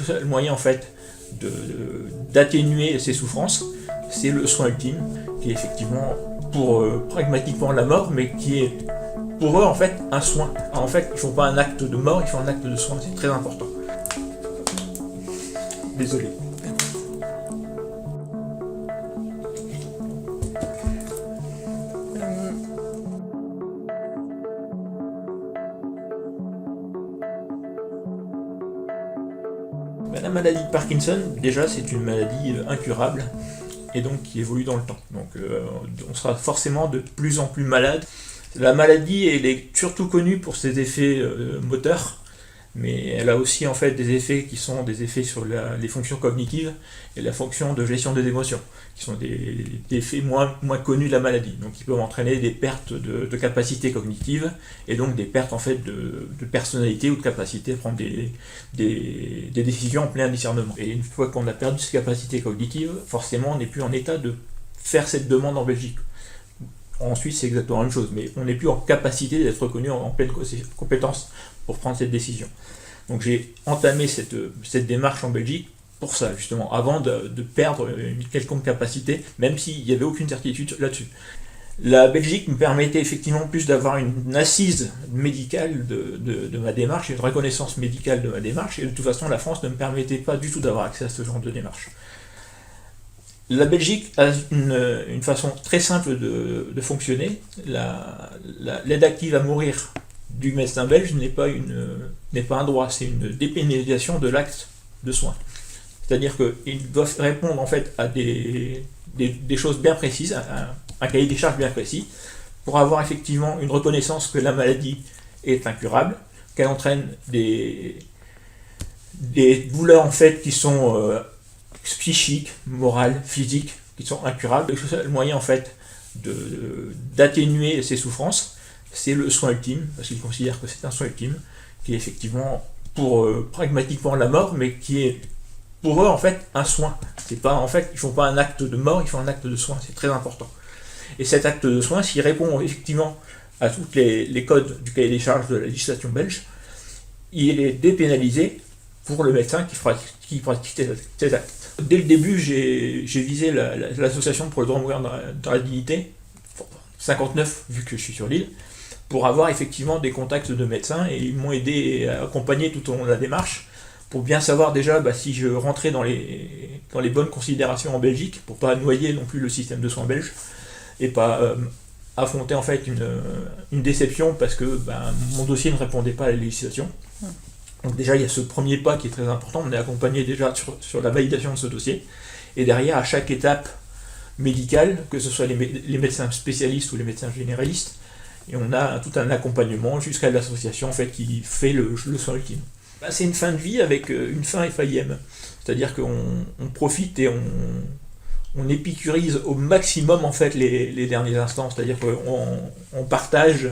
le seul moyen en fait d'atténuer ces souffrances, c'est le soin ultime, qui est effectivement pour pragmatiquement la mort, mais qui est pour eux en fait un soin. En fait, ils font pas un acte de mort, ils font un acte de soin, c'est très important. Désolé. La maladie de Parkinson, déjà, c'est une maladie incurable et donc qui évolue dans le temps. Donc on sera forcément de plus en plus malade. La maladie, elle est surtout connue pour ses effets moteurs, mais elle a aussi en fait des effets qui sont des effets sur les fonctions cognitives et la fonction de gestion des émotions, qui sont des effets moins connus de la maladie. Donc ils peuvent entraîner des pertes de capacité cognitive et donc des pertes en fait de personnalité ou de capacité à prendre des décisions en plein discernement. Et une fois qu'on a perdu cette capacité cognitive, forcément on n'est plus en état de faire cette demande en Belgique. En Suisse, c'est exactement la même chose, mais on n'est plus en capacité d'être reconnu en pleine compétence pour prendre cette décision. Donc j'ai entamé cette démarche en Belgique pour ça, justement, avant de perdre une quelconque capacité, même s'il n'y avait aucune certitude là-dessus. La Belgique me permettait effectivement plus d'avoir une assise médicale de ma démarche, une reconnaissance médicale de ma démarche, et de toute façon la France ne me permettait pas du tout d'avoir accès à ce genre de démarche. La Belgique a une façon très simple de fonctionner. L'aide active à mourir du médecin belge n'est pas un droit, c'est une dépénalisation de l'acte de soin. C'est-à-dire qu'il doit répondre en fait à des choses bien précises, à un cahier des charges bien précis, pour avoir effectivement une reconnaissance que la maladie est incurable, qu'elle entraîne des douleurs en fait qui sont psychiques, morales, physiques, qui sont incurables. Le seul moyen en fait d'atténuer ces souffrances, c'est le soin ultime, parce qu'ils considèrent que c'est un soin ultime, qui est effectivement pour pragmatiquement la mort, mais qui est pour eux en fait un soin. C'est pas en fait, ils font pas un acte de mort, ils font un acte de soin, c'est très important. Et cet acte de soin, s'il répond effectivement à tous les codes du cahier des charges de la législation belge, il est dépénalisé pour le médecin qui pratique ces actes. Dès le début, j'ai visé l'association pour le droit à mourir dans la dignité, 59 vu que je suis sur l'île, pour avoir effectivement des contacts de médecins, et ils m'ont aidé et accompagné tout au long de la démarche pour bien savoir déjà si je rentrais dans les bonnes considérations en Belgique, pour pas noyer non plus le système de soins belge et pas affronter en fait une déception parce que mon dossier ne répondait pas à la législation. Donc déjà il y a ce premier pas qui est très important, on est accompagné déjà sur la validation de ce dossier, et derrière à chaque étape médicale, que ce soit les médecins spécialistes ou les médecins généralistes, et on a tout un accompagnement jusqu'à l'association en fait qui fait le soin ultime. C'est une fin de vie avec une fin FAIM, c'est-à-dire qu'on profite et on épicurise au maximum en fait les derniers instants, c'est-à-dire qu'on partage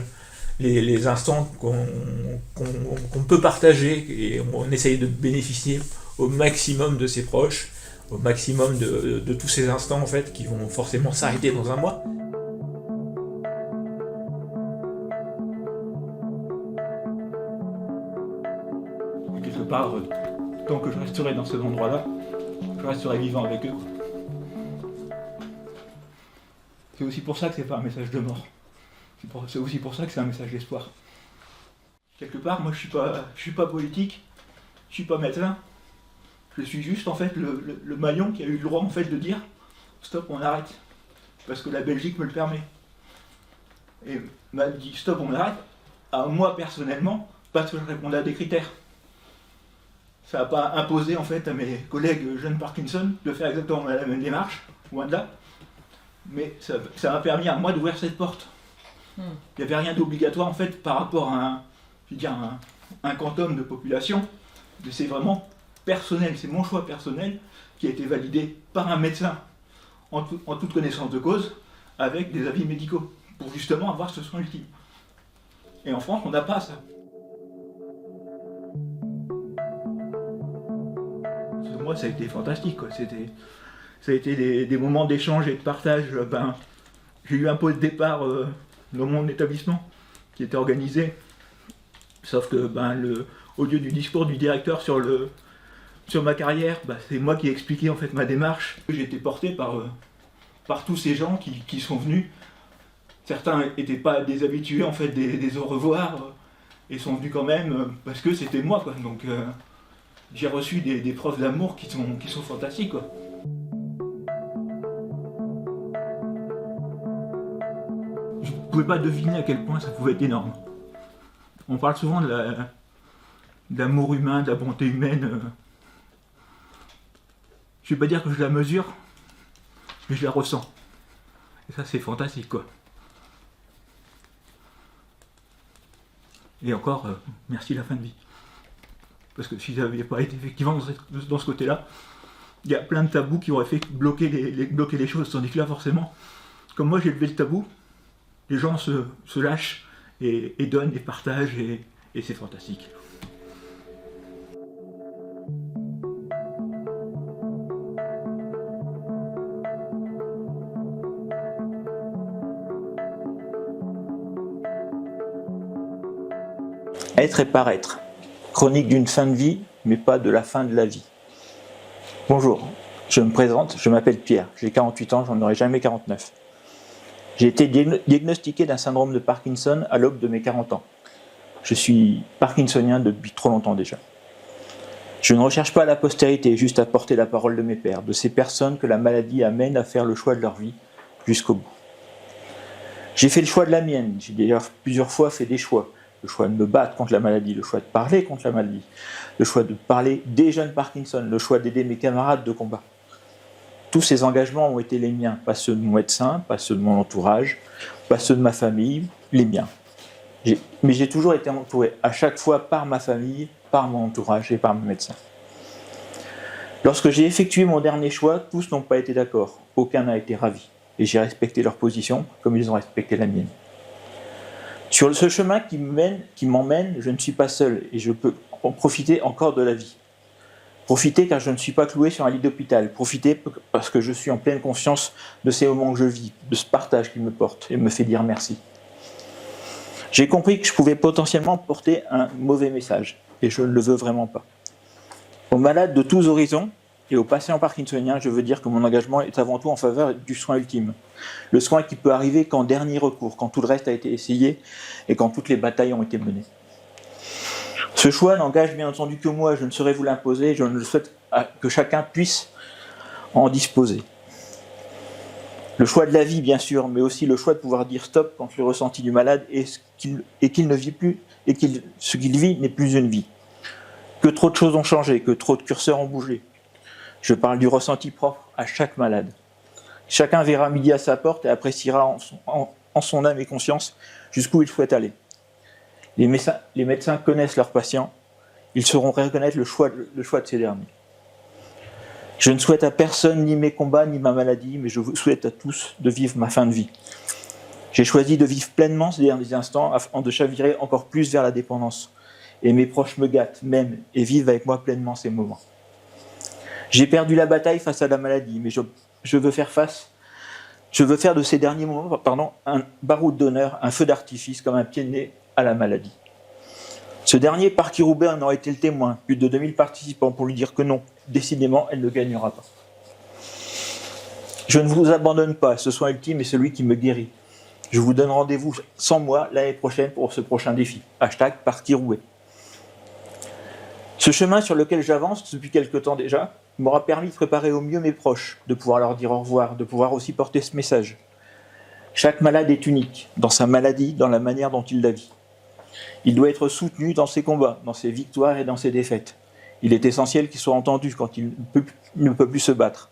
les instants qu'on peut partager, et on essaye de bénéficier au maximum de ses proches, au maximum de tous ces instants en fait qui vont forcément s'arrêter dans un mois. Quelque part, tant que je resterai dans cet endroit-là, je resterai vivant avec eux. C'est aussi pour ça que c'est pas un message de mort. C'est aussi pour ça que c'est un message d'espoir. Quelque part, moi je suis pas politique, je suis pas médecin, je suis juste en fait le maillon qui a eu le droit en fait de dire stop, on arrête, parce que la Belgique me le permet. Et m'a dit stop, on arrête, à moi personnellement, parce que je répondais à des critères. Ça n'a pas imposé en fait à mes collègues jeunes Parkinson de faire exactement la même démarche, loin de là, mais ça m'a permis à moi d'ouvrir cette porte. Il n'y avait rien d'obligatoire en fait par rapport à un quantum de population. C'est vraiment personnel, c'est mon choix personnel qui a été validé par un médecin en toute connaissance de cause, avec des avis médicaux, pour justement avoir ce soin ultime. Et en France, on n'a pas ça. Moi, ça a été fantastique, quoi. Ça a été des moments d'échange et de partage. J'ai eu un pot de départ dans mon établissement qui était organisé, sauf que au lieu du discours du directeur sur Sur ma carrière, c'est moi qui ai expliqué en fait ma démarche. J'ai été porté par tous ces gens qui sont venus. Certains n'étaient pas des habitués en fait des au revoir et sont venus quand même parce que c'était moi quoi. Donc j'ai reçu des preuves d'amour qui sont fantastiques quoi. Je ne pouvais pas deviner à quel point ça pouvait être énorme. On parle souvent de l'amour humain, de la bonté humaine. Je ne vais pas dire que je la mesure, mais je la ressens. Et ça c'est fantastique quoi. Et encore, merci la fin de vie. Parce que si ça n'avait pas été effectivement dans ce côté-là, il y a plein de tabous qui auraient fait bloquer les choses. Tandis que là, forcément, comme moi j'ai levé le tabou, les gens se lâchent et donnent et partagent et c'est fantastique. Être et paraître. Chronique d'une fin de vie, mais pas de la fin de la vie. Bonjour, je me présente, je m'appelle Pierre, j'ai 48 ans, j'en aurai jamais 49. J'ai été diagnostiqué d'un syndrome de Parkinson à l'aube de mes 40 ans. Je suis parkinsonien depuis trop longtemps déjà. Je ne recherche pas la postérité, juste à porter la parole de mes pairs, de ces personnes que la maladie amène à faire le choix de leur vie jusqu'au bout. J'ai fait le choix de la mienne, j'ai d'ailleurs plusieurs fois fait des choix. Le choix de me battre contre la maladie, le choix de parler contre la maladie, le choix de parler des jeunes Parkinson, le choix d'aider mes camarades de combat. Tous ces engagements ont été les miens, pas ceux de mon médecin, pas ceux de mon entourage, pas ceux de ma famille, les miens. Mais j'ai toujours été entouré, à chaque fois par ma famille, par mon entourage et par mon médecin. Lorsque j'ai effectué mon dernier choix, tous n'ont pas été d'accord, aucun n'a été ravi, et j'ai respecté leur position comme ils ont respecté la mienne. Sur ce chemin qui m'emmène, je ne suis pas seul et je peux en profiter encore de la vie. Profiter car je ne suis pas cloué sur un lit d'hôpital. Profiter parce que je suis en pleine conscience de ces moments que je vis, de ce partage qui me porte et me fait dire merci. J'ai compris que je pouvais potentiellement porter un mauvais message et je ne le veux vraiment pas. Aux malades de tous horizons et aux patients parkinsoniens, je veux dire que mon engagement est avant tout en faveur du soin ultime. Le soin qui peut arriver qu'en dernier recours, quand tout le reste a été essayé et quand toutes les batailles ont été menées. Ce choix n'engage bien entendu que moi, je ne saurais vous l'imposer, je ne le souhaite que chacun puisse en disposer. Le choix de la vie, bien sûr, mais aussi le choix de pouvoir dire stop quand le ressenti du malade est qu'il ne vit plus et que ce qu'il vit n'est plus une vie. Que trop de choses ont changé, que trop de curseurs ont bougé. Je parle du ressenti propre à chaque malade. Chacun verra midi à sa porte et appréciera en son âme et conscience jusqu'où il souhaite aller. Les médecins connaissent leurs patients, ils sauront reconnaître le choix de ces derniers. Je ne souhaite à personne ni mes combats ni ma maladie, mais je vous souhaite à tous de vivre ma fin de vie. J'ai choisi de vivre pleinement ces derniers instants afin de chavirer encore plus vers la dépendance. Et mes proches me gâtent, m'aiment et vivent avec moi pleinement ces moments. J'ai perdu la bataille face à la maladie, mais je veux faire de ces derniers moments un baroud d'honneur, un feu d'artifice comme un pied de nez à la maladie. Ce dernier Parky-Roubaix en aurait été le témoin, plus de 2000 participants pour lui dire que non, décidément, elle ne gagnera pas. Je ne vous abandonne pas, ce soin ultime est celui qui me guérit. Je vous donne rendez-vous sans moi l'année prochaine pour ce prochain défi. #Parky-Roubaix. Ce chemin sur lequel j'avance depuis quelque temps déjà m'aura permis de préparer au mieux mes proches, de pouvoir leur dire au revoir, de pouvoir aussi porter ce message. Chaque malade est unique, dans sa maladie, dans la manière dont il la vit. Il doit être soutenu dans ses combats, dans ses victoires et dans ses défaites. Il est essentiel qu'il soit entendu quand il ne peut plus se battre.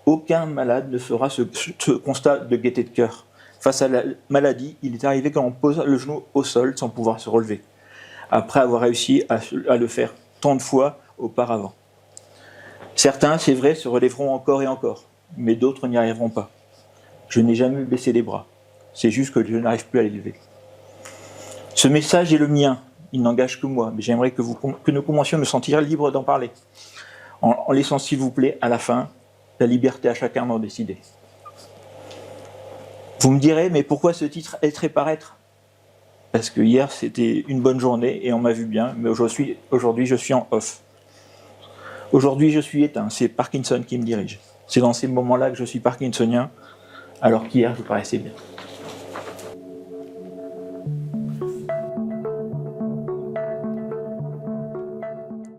Aucun malade ne fera ce constat de gaieté de cœur. Face à la maladie, il est arrivé quand on pose le genou au sol sans pouvoir se relever, après avoir réussi à le faire tant de fois auparavant. Certains, c'est vrai, se relèveront encore et encore, mais d'autres n'y arriveront pas. Je n'ai jamais baissé les bras, c'est juste que je n'arrive plus à les lever. Ce message est le mien, il n'engage que moi, mais j'aimerais que nous commencions à nous sentir libres d'en parler, en laissant s'il vous plaît, à la fin, la liberté à chacun d'en décider. Vous me direz, mais pourquoi ce titre « Être et paraître » ? Parce que hier c'était une bonne journée et on m'a vu bien, mais aujourd'hui je suis en off. Aujourd'hui, je suis éteint, c'est Parkinson qui me dirige. C'est dans ces moments-là que je suis parkinsonien, alors qu'hier, je paraissais bien.